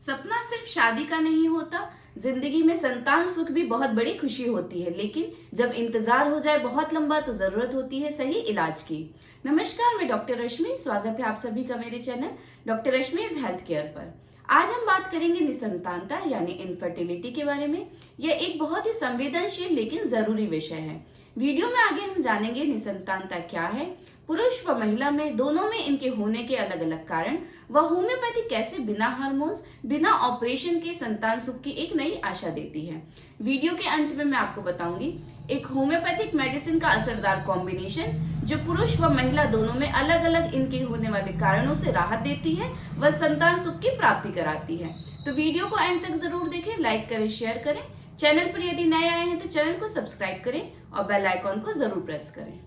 सपना सिर्फ शादी का नहीं होता। जिंदगी में संतान सुख भी बहुत बड़ी खुशी होती है, लेकिन जब इंतजार हो जाए बहुत लंबा तो जरूरत होती है सही इलाज की। नमस्कार, मैं डॉक्टर रश्मि। स्वागत है आप सभी का मेरे चैनल डॉक्टर रश्मिज हेल्थ केयर पर। आज हम बात करेंगे निसंतानता यानी इनफर्टिलिटी के बारे में। यह एक बहुत ही संवेदनशील लेकिन जरूरी विषय है। वीडियो में आगे हम जानेंगे निसंतानता क्या है, पुरुष व महिला में दोनों में इनके होने के अलग अलग कारण, व होम्योपैथी कैसे बिना हार्मोन्स बिना ऑपरेशन के संतान सुख की एक नई आशा देती है। वीडियो के अंत में मैं आपको बताऊंगी एक होम्योपैथिक मेडिसिन का असरदार कॉम्बिनेशन जो पुरुष व महिला दोनों में अलग अलग इनके होने वाले कारणों से राहत देती है व संतान सुख की प्राप्ति कराती है। तो वीडियो को एंड तक जरूर देखें, लाइक करें, शेयर करें। चैनल पर यदि नए आए हैं तो चैनल को सब्सक्राइब करें और बेल आइकॉन को जरूर प्रेस करें।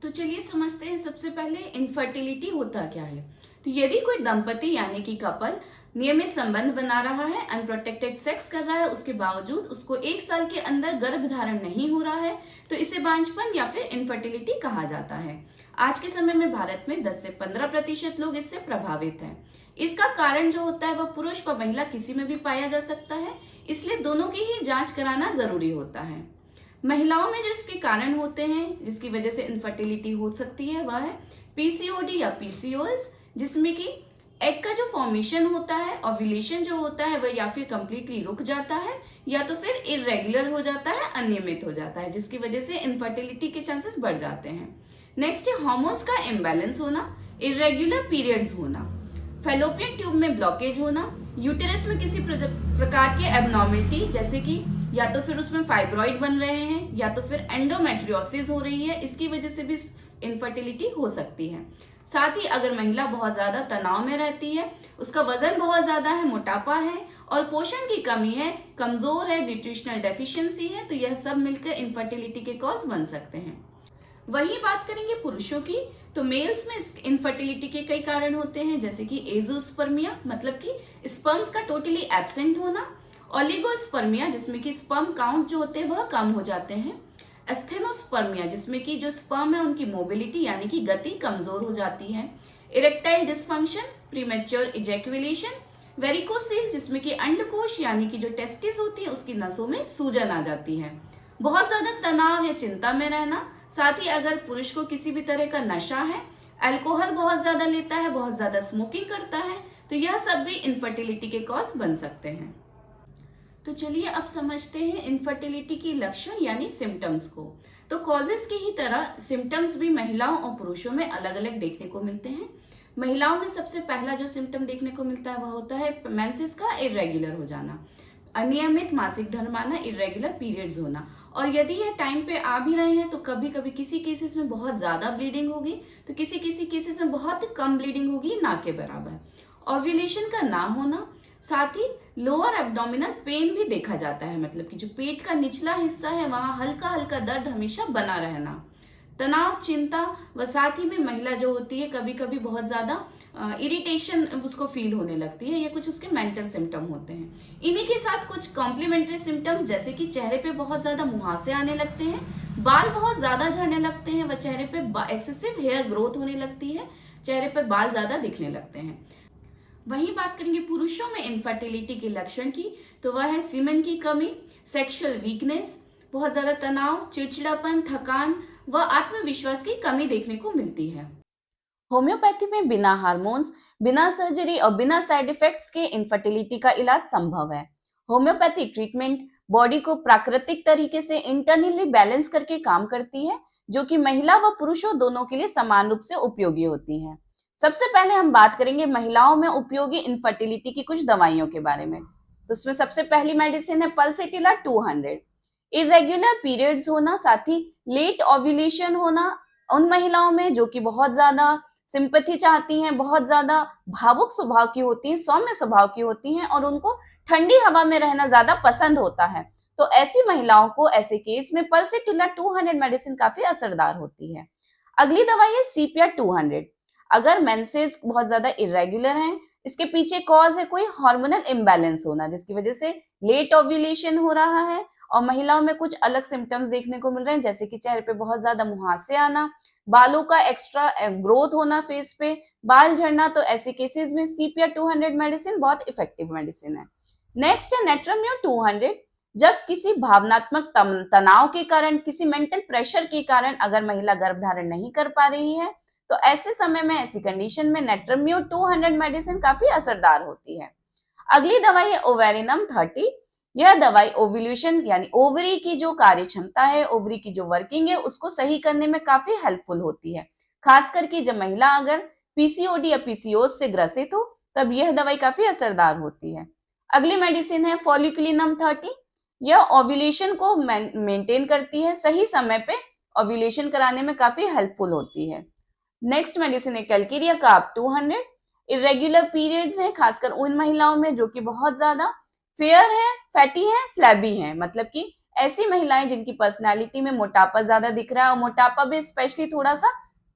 तो चलिए समझते हैं सबसे पहले इनफर्टिलिटी होता क्या है। तो यदि कोई दंपति यानी कि कपल नियमित संबंध बना रहा है, अनप्रोटेक्टेड सेक्स कर रहा है, उसके बावजूद उसको 1 साल के अंदर गर्भ धारण नहीं हो रहा है, तो इसे बांझपन या फिर इनफर्टिलिटी कहा जाता है। आज के समय में भारत में 10 से 15% लोग इससे प्रभावित हैं। इसका कारण जो होता है वह पुरुष व महिला किसी में भी पाया जा सकता है, इसलिए दोनों की ही जांच कराना जरूरी होता है। महिलाओं में जो इसके कारण होते हैं जिसकी वजह से इनफर्टिलिटी हो सकती है वह है पीसीओडी या पीसीओएस, जिसमें कि एग का जो फॉर्मेशन होता है, ओव्यूलेशन जो होता है वह या फिर कंप्लीटली रुक जाता है या तो फिर इरेगुलर हो जाता है, अनियमित हो जाता है, जिसकी वजह से इनफर्टिलिटी के चांसेस बढ़ जाते हैं। नेक्स्ट है हार्मोन्स का इम्बैलेंस होना, इरेगुलर पीरियड्स होना, फेलोपियन ट्यूब में ब्लॉकेज होना, यूटेरस में किसी प्रकार के एबनॉर्मलिटी जैसे कि या तो फिर उसमें फाइब्रॉइड बन रहे हैं या तो फिर एंडोमेट्रियोसिस हो रही है, इसकी वजह से भी इनफर्टिलिटी हो सकती है। साथ ही अगर महिला बहुत ज्यादा तनाव में रहती है, उसका वजन बहुत ज्यादा है, मोटापा है और पोषण की कमी है, कमजोर है, न्यूट्रिशनल डेफिशिएंसी है, तो यह सब मिलकर इनफर्टिलिटी के कॉज बन सकते हैं। वही बात करेंगे पुरुषों की, तो मेल्स में इनफर्टिलिटी के कई कारण होते हैं जैसे कि एजोस्पर्मिया मतलब कि स्पर्म्स का टोटली एब्सेंट होना, ओलिगोस्पर्मिया जिसमें कि स्पर्म काउंट जो होते हैं वह कम हो जाते हैं, एस्थेनोस्पर्मिया जिसमें कि जो स्पर्म है उनकी मोबिलिटी यानी कि गति कमजोर हो जाती है, erectile dysfunction, premature ejaculation, varicocele जिसमें कि अंडकोश यानी कि जो टेस्टिस होती है उसकी नसों में सूजन आ जाती है, बहुत ज्यादा तनाव या चिंता में रहना, साथ ही अगर पुरुष को किसी भी तरह का नशा है, अल्कोहल बहुत ज्यादा लेता है, बहुत ज्यादा स्मोकिंग करता है, तो यह सब भी इनफर्टिलिटी के कॉज बन सकते हैं। तो चलिए अब समझते हैं इनफर्टिलिटी की लक्षण यानी सिम्टम्स को। तो कॉजेस की ही तरह सिम्टम्स भी महिलाओं और पुरुषों में अलग अलग देखने को मिलते हैं। महिलाओं में सबसे पहला जो सिम्टम देखने को मिलता है वह होता है मेंसेस का इरेगुलर हो जाना, अनियमित मासिक धर्म आना, इरेगुलर पीरियड्स होना, और यदि यह टाइम पे आ भी रहे हैं तो कभी कभी किसी केसेस में बहुत ज्यादा ब्लीडिंग होगी तो किसी किसी केसेस में बहुत कम ब्लीडिंग होगी, ना के बराबर। ओव्यूलेशन का ना होना, साथ ही लोअर एब्डोमिनल पेन भी देखा जाता है, मतलब कि जो पेट का निचला हिस्सा है वहां हल्का हल्का दर्द हमेशा बना रहना, तनाव, चिंता, व साथ ही में महिला जो होती है कभी कभी बहुत ज्यादा इरिटेशन उसको फील होने लगती है, ये कुछ उसके मेंटल सिम्टम होते हैं। इन्हीं के साथ कुछ कॉम्प्लीमेंट्री सिम्टम्स जैसे कि चेहरे पे बहुत ज्यादा मुहासे आने लगते हैं, बाल बहुत ज्यादा झड़ने लगते हैं व चेहरे पे एक्सेसिव हेयर ग्रोथ होने लगती है, चेहरे पे बाल ज्यादा दिखने लगते हैं। वहीं बात करेंगे पुरुषों में इनफर्टिलिटी के लक्षण की, तो वह है सीमेन की कमी, सेक्सुअल वीकनेस, बहुत ज्यादा तनाव, चिड़चिड़ापन, थकान व आत्मविश्वास की कमी देखने को मिलती है। होम्योपैथी में बिना हार्मोन्स, बिना सर्जरी और बिना साइड इफेक्ट्स के इनफर्टिलिटी का इलाज संभव है। होम्योपैथी ट्रीटमेंट बॉडी को प्राकृतिक तरीके से इंटरनली बैलेंस करके काम करती है, जो कि महिला व पुरुषों दोनों के लिए समान रूप से उपयोगी होती है। सबसे पहले हम बात करेंगे महिलाओं में उपयोगी इनफर्टिलिटी की कुछ दवाइयों के बारे में। तो उसमें सबसे पहली मेडिसिन है पल्सेटिला 200। इरेगुलर पीरियड्स होना, साथ ही लेट ओव्यूलेशन होना उन महिलाओं में जो कि बहुत ज्यादा सिंपैथी चाहती हैं, बहुत ज्यादा भावुक स्वभाव की होती हैं, सौम्य स्वभाव की होती हैं और उनको ठंडी हवा में रहना ज्यादा पसंद होता है, तो ऐसी महिलाओं को ऐसे केस में पल्सेटिला 200 मेडिसिन काफी असरदार होती है। अगली दवाई है सीपिया 200। अगर मेंसेस बहुत ज्यादा इरेगुलर हैं, इसके पीछे कॉज है कोई हार्मोनल इम्बैलेंस होना जिसकी वजह से लेट ओव्यूलेशन हो रहा है और महिलाओं में कुछ अलग सिम्टम्स देखने को मिल रहे हैं, जैसे कि चेहरे पे बहुत ज्यादा मुहासे आना, बालों का एक्स्ट्रा ग्रोथ होना फेस पे, बाल झड़ना। तो ऐसे केसेस में सीपिया 200 मेडिसिन बहुत इफेक्टिव मेडिसिन है। नेक्स्ट है नेट्रम्यो 200। जब किसी भावनात्मक तनाव के कारण, किसी मेंटल प्रेशर के कारण अगर महिला गर्भ धारण नहीं कर पा रही है, तो ऐसे समय में, ऐसी कंडीशन में नेट्रम्यो 200 मेडिसिन काफी असरदार होती है। अगली दवाई है ओवेरिनम 30। यह दवाई ओव्यूलेशन यानी ओवरी की जो कार्य क्षमता है, ओवरी की जो वर्किंग है, उसको सही करने में काफी हेल्पफुल होती है। खास करके जब महिला अगर पीसीओडी या पीसीओएस से ग्रसित हो, तब यह दवाई काफी असरदार होती है। अगली मेडिसिन है फॉलिक्यूलिनम 30। यह ओव्यूलेशन को मेंटेन करती है, सही समय पे ओव्यूलेशन कराने में काफी हेल्पफुल होती है। नेक्स्ट मेडिसिन है कैलकेरिया कार्ब 200। इरेग्युलर पीरियड्स है, खासकर उन महिलाओं में जो कि बहुत ज्यादा फेयर है, फैटी है, फ्लैबी है, मतलब कि ऐसी महिलाएं जिनकी पर्सनालिटी में मोटापा ज्यादा दिख रहा है, और मोटापा भी स्पेशली थोड़ा सा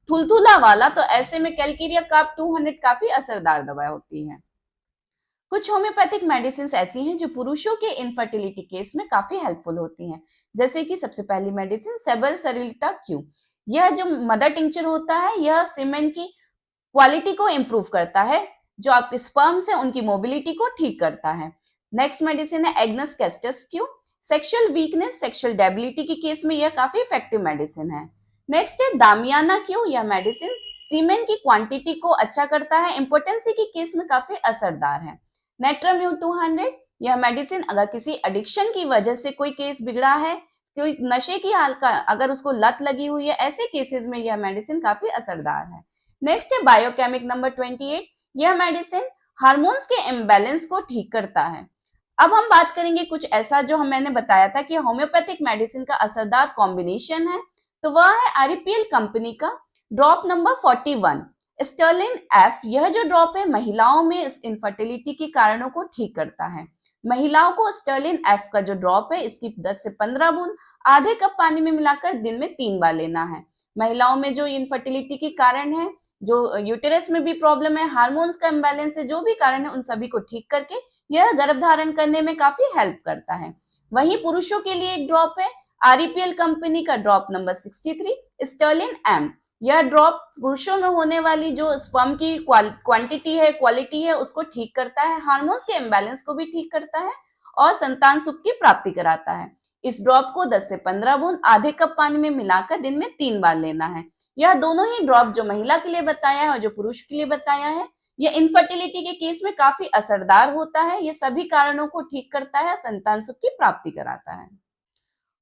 थुलथुला वाला, तो ऐसे में कैलकेरिया कार्ब 200 काफी असरदार दवा होती है। कुछ होम्योपैथिक मेडिसिन ऐसी हैं जो पुरुषों के इनफर्टिलिटी केस में काफी हेल्पफुल होती हैं, जैसे कि सबसे पहली मेडिसिन सेबर सरिल्टा क्यू। यह जो मदर टिंचर होता है, यह सीमेन की क्वालिटी को इंप्रूव करता है, जो आपके स्पर्म्स है उनकी मोबिलिटी को ठीक करता है। नेक्स्ट मेडिसिन है agnus castus Q. Sexual weakness, sexual debility के केस में यह काफी इफेक्टिव मेडिसिन है। नेक्स्ट है दामियाना क्यू। यह मेडिसिन सीमेन की क्वांटिटी को अच्छा करता है, इंपोर्टेंसी के केस में काफी असरदार है। नेट्रम्यू 200। यह मेडिसिन अगर किसी एडिक्शन की वजह से कोई केस बिगड़ा है, कोई नशे की हाल का अगर उसको लत लगी हुई है, ऐसे केसेस में यह मेडिसिन काफी असरदार है। नेक्स्ट है बायोकेमिक नंबर 28। यह मेडिसिन हार्मोन्स के इम्बैलेंस को ठीक करता है। अब हम बात करेंगे कुछ ऐसा जो मैंने बताया था कि होम्योपैथिक मेडिसिन का असरदार कॉम्बिनेशन है, तो वह है आरईपीएल कंपनी का ड्रॉप नंबर 41 स्टर्लिन एफ। यह जो ड्रॉप है महिलाओं में इनफर्टिलिटी के कारणों को ठीक करता है। महिलाओं को स्टर्लिन एफ का जो ड्रॉप है, इसकी 10 से 15 बूंद आधे कप पानी में मिलाकर दिन में 3 बार लेना है। महिलाओं में जो इनफर्टिलिटी के कारण है, जो यूटेरस में भी प्रॉब्लम है, हार्मोन्स का इम्बैलेंस है, जो भी कारण है, उन सभी को ठीक करके यह गर्भ धारण करने में काफी हेल्प करता है। वहीं पुरुषों के लिए एक ड्रॉप है आरईपीएल कंपनी का ड्रॉप नंबर 63 स्टर्लिन एम। यह ड्रॉप पुरुषों में होने वाली जो स्पर्म की क्वांटिटी है, क्वालिटी है, उसको ठीक करता है, हार्मोन्स के इम्बैलेंस को भी ठीक करता है और संतान सुख की प्राप्ति कराता है। इस ड्रॉप को 10 से 15 बूंद आधे कप पानी में मिलाकर दिन में 3 बार लेना है। यह दोनों ही ड्रॉप जो महिला के लिए बताया है और जो पुरुष के लिए बताया है, यह इनफर्टिलिटी के केस में काफी असरदार होता है। यह सभी कारणों को ठीक करता है, संतान सुख की प्राप्ति कराता है।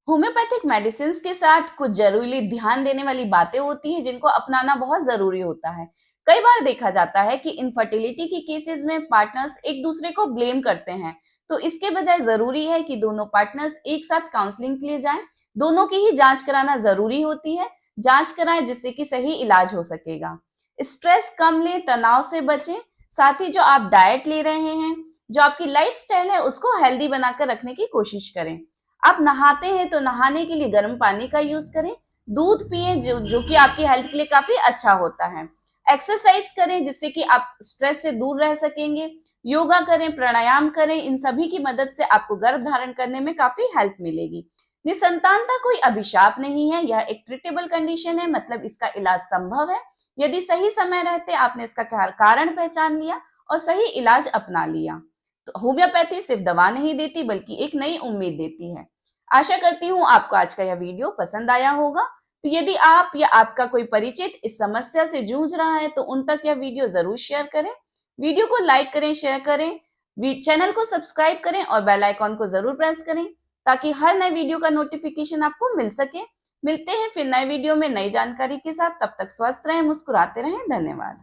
होम्योपैथिक मेडिसिन के साथ कुछ जरूरी ध्यान देने वाली बातें होती हैं जिनको अपनाना बहुत जरूरी होता है। कई बार देखा जाता है कि इनफर्टिलिटी के केसेस में पार्टनर्स एक दूसरे को ब्लेम करते हैं, तो इसके बजाय जरूरी है कि दोनों पार्टनर्स एक साथ काउंसलिंग के लिए जाएं। दोनों की ही जांच कराना जरूरी होती है। जांच कराएं जिससे कि सही इलाज हो सकेगा। स्ट्रेस कम लें, तनाव से बचें। साथ ही जो आप डाइट ले रहे हैं, जो आपकी लाइफस्टाइल है, उसको हेल्दी बनाकर रखने की कोशिश करें। आप नहाते हैं तो नहाने के लिए गर्म पानी का यूज करें। दूध पिए जो कि आपकी हेल्थ के लिए काफी अच्छा होता है। एक्सरसाइज करें जिससे कि आप स्ट्रेस से दूर रह सकेंगे। योगा करें, प्राणायाम करें। इन सभी की मदद से आपको गर्भ धारण करने में काफी हेल्प मिलेगी। निसंतानता कोई अभिशाप नहीं है, यह एक ट्रीटेबल कंडीशन है, मतलब इसका इलाज संभव है यदि सही समय रहते आपने इसका कारण पहचान लिया और सही इलाज अपना लिया। तो होम्योपैथी सिर्फ दवा नहीं देती बल्कि एक नई उम्मीद देती है। आशा करती हूँ आपको आज का यह वीडियो पसंद आया होगा। तो यदि आप या आपका कोई परिचित इस समस्या से जूझ रहा है तो उन तक यह वीडियो जरूर शेयर करें। वीडियो को लाइक करें, शेयर करें, चैनल को सब्सक्राइब करें और बेल आइकॉन को जरूर प्रेस करें ताकि हर नए वीडियो का नोटिफिकेशन आपको मिल सके। मिलते हैं फिर नए वीडियो में नई जानकारी के साथ। तब तक स्वस्थ रहें, मुस्कुराते रहें। धन्यवाद।